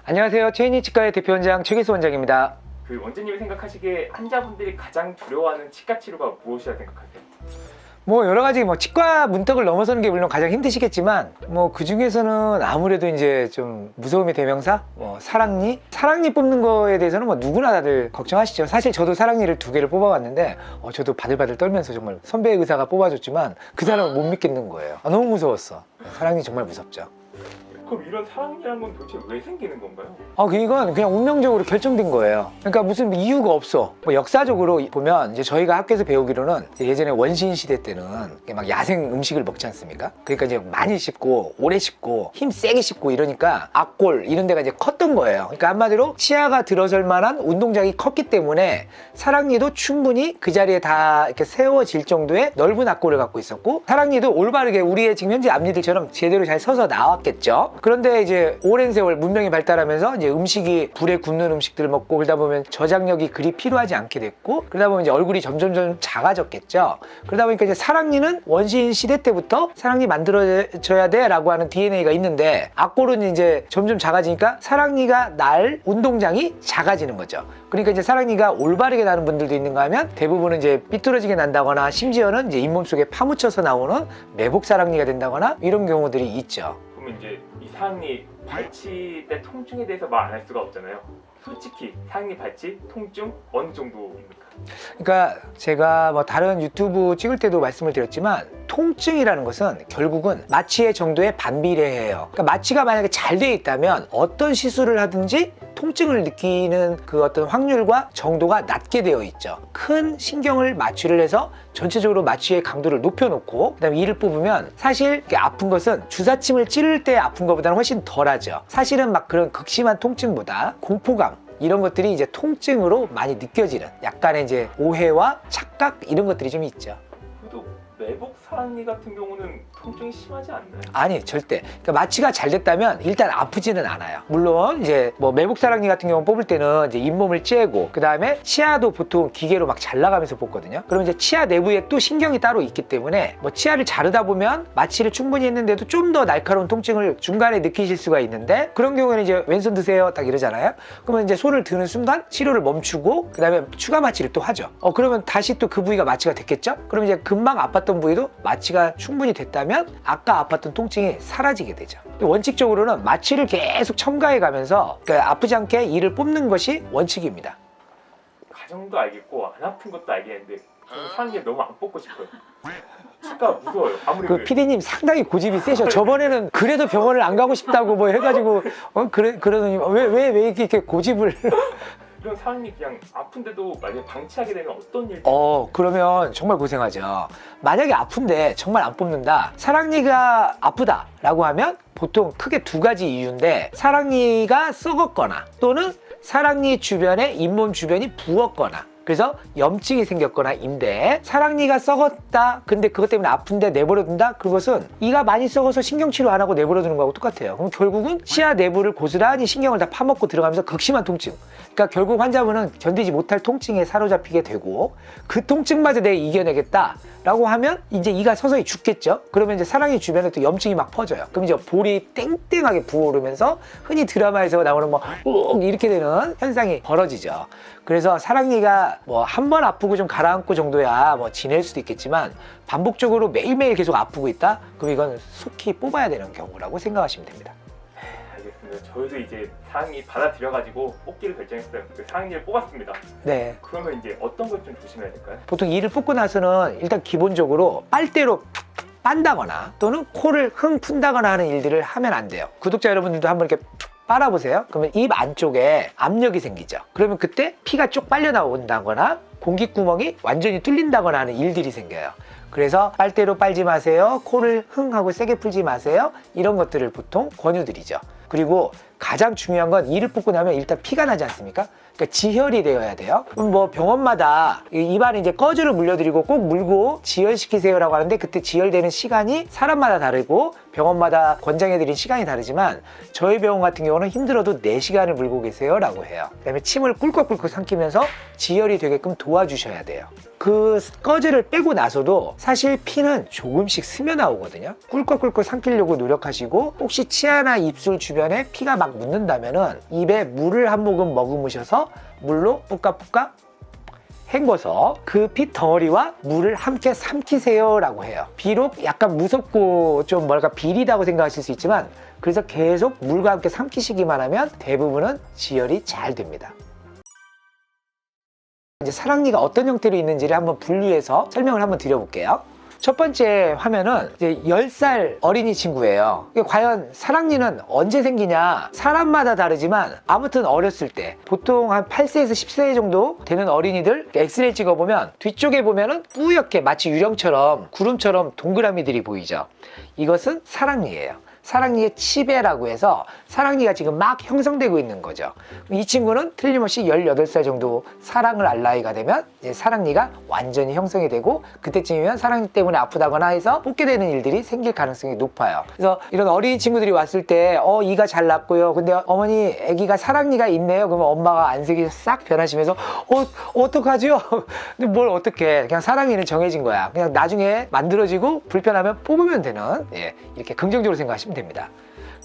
안녕하세요. 최인희 치과의 대표 원장 최기수 원장입니다. 원장님이 생각하시기에 환자분들이 가장 두려워하는 치과 치료가 무엇이라 생각하세요? 여러 가지 치과 문턱을 넘어서는 게 물론 가장 힘드시겠지만 그 중에서는 아무래도 이제 좀 무서움의 대명사 사랑니 뽑는 거에 대해서는 누구나 다들 걱정하시죠. 사실 저도 사랑니를 2개를 뽑아봤는데 저도 바들바들 떨면서 정말 선배 의사가 뽑아줬지만 그 사람을 못 믿겠는 거예요. 너무 무서웠어. 사랑니 정말 무섭죠. 그럼 이런 사랑니란 건 도대체 왜 생기는 건가요? 이건 그냥 운명적으로 결정된 거예요. 그러니까 무슨 이유가 없어. 역사적으로 보면 이제 저희가 학교에서 배우기로는 예전에 원시인 시대 때는 막 야생 음식을 먹지 않습니까? 그러니까 이제 많이 씹고 오래 씹고 힘 세게 씹고 이러니까 악골 이런 데가 이제 컸던 거예요. 그러니까 한마디로 치아가 들어설 만한 운동장이 컸기 때문에 사랑니도 충분히 그 자리에 다 이렇게 세워질 정도의 넓은 악골을 갖고 있었고, 사랑니도 올바르게 우리의 지금 현재 앞니들처럼 제대로 잘 서서 나왔겠죠. 그런데 이제 오랜 세월 문명이 발달하면서 이제 음식이 불에 굽는 음식들을 먹고 그러다 보면 저장력이 그리 필요하지 않게 됐고, 그러다 보면 이제 얼굴이 점점 작아졌겠죠. 그러다 보니까 이제 사랑니는 원시인 시대 때부터 사랑니 만들어져야 돼 라고 하는 DNA가 있는데, 악골은 이제 점점 작아지니까 사랑니가 날 운동장이 작아지는 거죠. 그러니까 이제 사랑니가 올바르게 나는 분들도 있는가 하면 대부분은 이제 삐뚤어지게 난다거나 심지어는 이제 잇몸 속에 파묻혀서 나오는 매복 사랑니가 된다거나 이런 경우들이 있죠. 그러면 이제 이 사랑니 발치 때 통증에 대해서 말 안 할 수가 없잖아요. 솔직히 사랑니 발치 통증 어느 정도입니까? 그러니까 제가 다른 유튜브 찍을 때도 말씀을 드렸지만, 통증이라는 것은 결국은 마취의 정도에 반비례해요. 그러니까 마취가 만약에 잘 돼 있다면 어떤 시술을 하든지 통증을 느끼는 그 어떤 확률과 정도가 낮게 되어 있죠. 큰 신경을 마취를 해서 전체적으로 마취의 강도를 높여놓고 그다음에 이를 뽑으면 사실 아픈 것은 주사침을 찌를 때 아픈 것보다는 훨씬 덜하죠. 사실은 막 그런 극심한 통증보다 공포감 이런 것들이 이제 통증으로 많이 느껴지는 약간의 이제 오해와 착각 이런 것들이 좀 있죠. 그래도 매복 사랑니 같은 경우는 통증이 심하지 않나요? 아니, 절대. 그러니까 마취가 잘 됐다면 일단 아프지는 않아요. 물론 이제 매복 사랑니 같은 경우 뽑을 때는 이제 잇몸을 째고 그 다음에 치아도 보통 기계로 막 잘라가면서 뽑거든요. 그러면 이제 치아 내부에 또 신경이 따로 있기 때문에 치아를 자르다 보면 마취를 충분히 했는데도 좀 더 날카로운 통증을 중간에 느끼실 수가 있는데, 그런 경우에는 이제 왼손 드세요 딱 이러잖아요. 그러면 이제 손을 드는 순간 치료를 멈추고 그 다음에 추가 마취를 또 하죠. 그러면 다시 또 그 부위가 마취가 됐겠죠? 그럼 이제 금방 아팠던 부위도 마취가 충분히 됐다면 아까 아팠던 통증이 사라지게 되죠. 원칙적으로는 마취를 계속 첨가해 가면서 아프지 않게 이를 뽑는 것이 원칙입니다. 가정도 알겠고 안 아픈 것도 알겠는데 저는 사랑니 너무 안 뽑고 싶어요. 치과 무서워요. 아무리 그 PD님 상당히 고집이 세셔. 저번에는 그래도 병원을 안 가고 싶다고 해가지고 그러더니 왜 이렇게 고집을 이런 사랑니 그냥 아픈데도 만약에 방치하게 되면 어떤 일이 그러면 정말 고생하죠. 만약에 아픈데 정말 안 뽑는다, 사랑니가 아프다 라고 하면 보통 크게 2가지 이유인데, 사랑니가 썩었거나 또는 사랑니 주변에 잇몸 주변이 부었거나 그래서 염증이 생겼거나인데, 사랑니가 썩었다 근데 그것 때문에 아픈데 내버려둔다, 그것은 이가 많이 썩어서 신경치료 안 하고 내버려두는 거하고 똑같아요. 그럼 결국은 치아 내부를 고스란히 신경을 다 파먹고 들어가면서 극심한 통증, 그러니까 결국 환자분은 견디지 못할 통증에 사로잡히게 되고, 그 통증마저 내가 이겨내겠다 라고 하면 이제 이가 서서히 죽겠죠. 그러면 이제 사랑니 주변에 또 염증이 막 퍼져요. 그럼 이제 볼이 땡땡하게 부어오르면서 흔히 드라마에서 나오는 욱 이렇게 되는 현상이 벌어지죠. 그래서 사랑니가 한 번 아프고 좀 가라앉고 정도야 지낼 수도 있겠지만, 반복적으로 매일매일 계속 아프고 있다? 그럼 이건 속히 뽑아야 되는 경우라고 생각하시면 됩니다. 알겠습니다. 저희도 이제 사랑니 받아들여가지고 뽑기를 결정했어요. 사랑니를 뽑았습니다. 네. 그러면 이제 어떤 걸 좀 조심해야 될까요? 보통 이를 뽑고 나서는 일단 기본적으로 빨대로 빤다거나 또는 코를 흥 푼다거나 하는 일들을 하면 안 돼요. 구독자 여러분들도 한번 이렇게 빨아보세요. 그러면 입 안쪽에 압력이 생기죠. 그러면 그때 피가 쭉 빨려 나온다거나 공기구멍이 완전히 뚫린다거나 하는 일들이 생겨요. 그래서 빨대로 빨지 마세요, 코를 흥 하고 세게 풀지 마세요, 이런 것들을 보통 권유드리죠. 그리고 가장 중요한 건 이를 뽑고 나면 일단 피가 나지 않습니까? 그러니까 지혈이 되어야 돼요. 그럼 병원마다 입안에 이제 꺼즈를 물려드리고 꼭 물고 지혈시키세요라고 하는데, 그때 지혈되는 시간이 사람마다 다르고 병원마다 권장해드린 시간이 다르지만, 저희 병원 같은 경우는 힘들어도 4시간을 물고 계세요 라고 해요. 그 다음에 침을 꿀꺽꿀꺽 삼키면서 지혈이 되게끔 도와주셔야 돼요. 그 꺼즈를 빼고 나서도 사실 피는 조금씩 스며 나오거든요. 꿀꺽꿀꺽 삼키려고 노력하시고 혹시 치아나 입술 주변에 피가 막 묻는다면은 입에 물을 한 모금 머금으셔서 물로 뿌까뿌까 헹궈서 그 피 덩어리와 물을 함께 삼키세요 라고 해요. 비록 약간 무섭고 좀 뭐랄까 비리다고 생각하실 수 있지만 그래서 계속 물과 함께 삼키시기만 하면 대부분은 지혈이 잘 됩니다. 이제 사랑니가 어떤 형태로 있는지를 한번 분류해서 설명을 한번 드려볼게요. 첫 번째 화면은 이제 10살 어린이 친구예요. 과연 사랑니는 언제 생기냐? 사람마다 다르지만 아무튼 어렸을 때 보통 한 8세에서 10세 정도 되는 어린이들 엑스레이 찍어보면 뒤쪽에 보면은 뿌옇게 마치 유령처럼 구름처럼 동그라미들이 보이죠. 이것은 사랑니예요. 사랑니의 치배라고 해서 사랑니가 지금 막 형성되고 있는 거죠. 이 친구는 틀림없이 18살 정도 사랑을 알 나이가 되면 이제 사랑니가 완전히 형성이 되고 그때쯤이면 사랑니 때문에 아프다거나 해서 뽑게 되는 일들이 생길 가능성이 높아요. 그래서 이런 어린 친구들이 왔을 때 이가 잘 났고요. 근데 어머니 아기가 사랑니가 있네요. 그러면 엄마가 안색이 싹 변하시면서 어떡하죠? 근데 뭘 어떡해. 그냥 사랑니는 정해진 거야. 그냥 나중에 만들어지고 불편하면 뽑으면 되는 이렇게 긍정적으로 생각하시면 됩니다.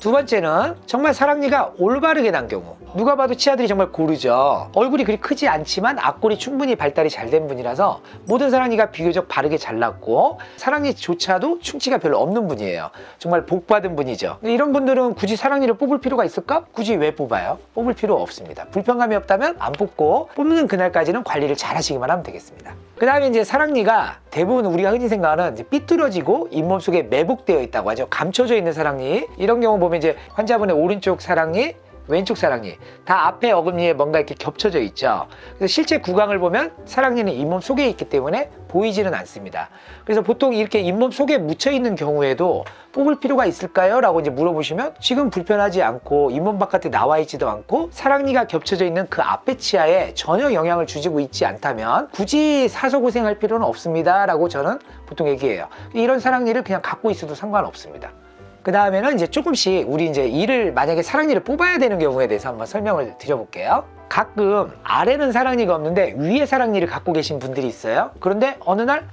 두 번째는 정말 사랑니가 올바르게 난 경우. 누가 봐도 치아들이 정말 고르죠. 얼굴이 그리 크지 않지만 앞골이 충분히 발달이 잘 된 분이라서 모든 사랑니가 비교적 바르게 잘 났고 사랑니조차도 충치가 별로 없는 분이에요. 정말 복 받은 분이죠. 근데 이런 분들은 굳이 사랑니를 뽑을 필요가 있을까? 굳이 왜 뽑아요? 뽑을 필요 없습니다. 불편감이 없다면 안 뽑고 뽑는 그날까지는 관리를 잘 하시기만 하면 되겠습니다. 그 다음에 이제 사랑니가 대부분 우리가 흔히 생각하는 이제 삐뚤어지고 잇몸 속에 매복되어 있다고 하죠. 감춰져 있는 사랑니. 이런 경우 보면 이제 환자분의 오른쪽 사랑니, 왼쪽 사랑니 다 앞에 어금니에 뭔가 이렇게 겹쳐져 있죠. 그래서 실제 구강을 보면 사랑니는 잇몸 속에 있기 때문에 보이지는 않습니다. 그래서 보통 이렇게 잇몸 속에 묻혀 있는 경우에도 뽑을 필요가 있을까요? 라고 이제 물어보시면 지금 불편하지 않고 잇몸 바깥에 나와 있지도 않고 사랑니가 겹쳐져 있는 그 앞에 치아에 전혀 영향을 주지고 있지 않다면 굳이 사서 고생할 필요는 없습니다 라고 저는 보통 얘기해요. 이런 사랑니를 그냥 갖고 있어도 상관없습니다. 그 다음에는 이제 조금씩 우리 이제 만약에 사랑니를 뽑아야 되는 경우에 대해서 한번 설명을 드려볼게요. 가끔 아래는 사랑니가 없는데 위에 사랑니를 갖고 계신 분들이 있어요. 그런데 어느 날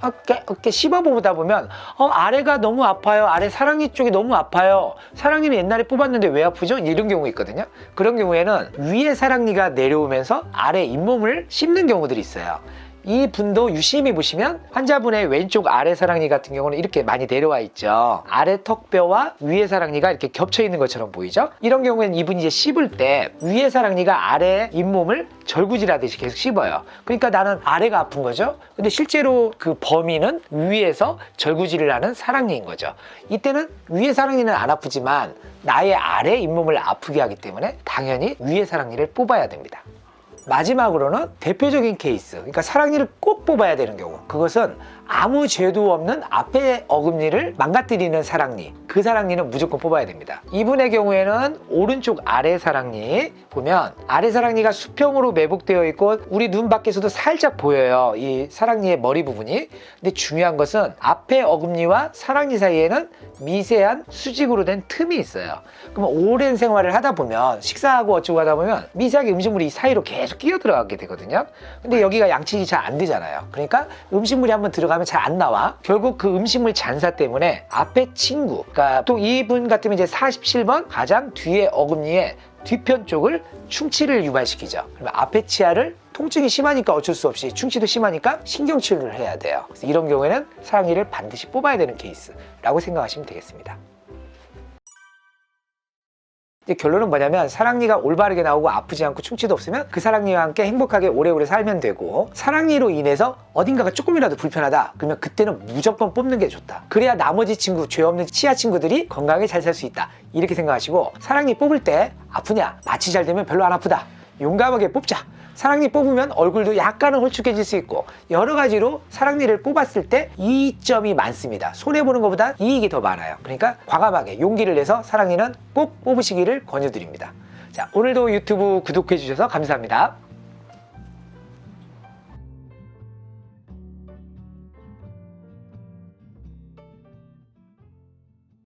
이렇게 씹어보다 보면 아래가 너무 아파요. 아래 사랑니 쪽이 너무 아파요. 사랑니는 옛날에 뽑았는데 왜 아프죠? 이런 경우 있거든요. 그런 경우에는 위에 사랑니가 내려오면서 아래 잇몸을 씹는 경우들이 있어요. 이 분도 유심히 보시면 환자분의 왼쪽 아래 사랑니 같은 경우는 이렇게 많이 내려와 있죠. 아래 턱뼈와 위에 사랑니가 이렇게 겹쳐 있는 것처럼 보이죠. 이런 경우에는 이분이 이제 씹을 때 위에 사랑니가 아래 잇몸을 절구질하듯이 계속 씹어요. 그러니까 나는 아래가 아픈 거죠. 근데 실제로 그 범인은 위에서 절구질을 하는 사랑니인 거죠. 이때는 위에 사랑니는 안 아프지만 나의 아래 잇몸을 아프게 하기 때문에 당연히 위에 사랑니를 뽑아야 됩니다. 마지막으로는 대표적인 케이스, 그러니까 사랑니를 꼭 뽑아야 되는 경우, 그것은 아무 죄도 없는 앞에 어금니를 망가뜨리는 사랑니, 그 사랑니는 무조건 뽑아야 됩니다. 이분의 경우에는 오른쪽 아래 사랑니 보면 아래 사랑니가 수평으로 매복되어 있고 우리 눈 밖에서도 살짝 보여요, 이 사랑니의 머리 부분이. 근데 중요한 것은 앞에 어금니와 사랑니 사이에는 미세한 수직으로 된 틈이 있어요. 그러면 오랜 생활을 하다 보면 식사하고 어쩌고 하다 보면 미세하게 음식물이 이 사이로 계속 끼어 들어가게 되거든요. 근데 여기가 양치기 잘 안 되잖아요. 그러니까 음식물이 한번 들어가면 잘 안 나와. 결국 그 음식물 잔사 때문에 앞에 친구, 그러니까 또 이분 같으면 이제 47번 가장 뒤에 어금니의 뒤편 쪽을 충치를 유발시키죠. 그러면 앞에 치아를 통증이 심하니까 어쩔 수 없이, 충치도 심하니까 신경치료를 해야 돼요. 그래서 이런 경우에는 사랑니를 반드시 뽑아야 되는 케이스라고 생각하시면 되겠습니다. 결론은 뭐냐면 사랑니가 올바르게 나오고 아프지 않고 충치도 없으면 그 사랑니와 함께 행복하게 오래오래 살면 되고, 사랑니로 인해서 어딘가가 조금이라도 불편하다 그러면 그때는 무조건 뽑는 게 좋다. 그래야 나머지 친구, 죄 없는 치아 친구들이 건강하게 잘 살 수 있다, 이렇게 생각하시고, 사랑니 뽑을 때 아프냐? 마취 잘 되면 별로 안 아프다, 용감하게 뽑자. 사랑니 뽑으면 얼굴도 약간은 홀쭉해질 수 있고 여러 가지로 사랑니를 뽑았을 때 이점이 많습니다. 손해보는 것보다 이익이 더 많아요. 그러니까 과감하게 용기를 내서 사랑니는 꼭 뽑으시기를 권유드립니다. 자, 오늘도 유튜브 구독해 주셔서 감사합니다.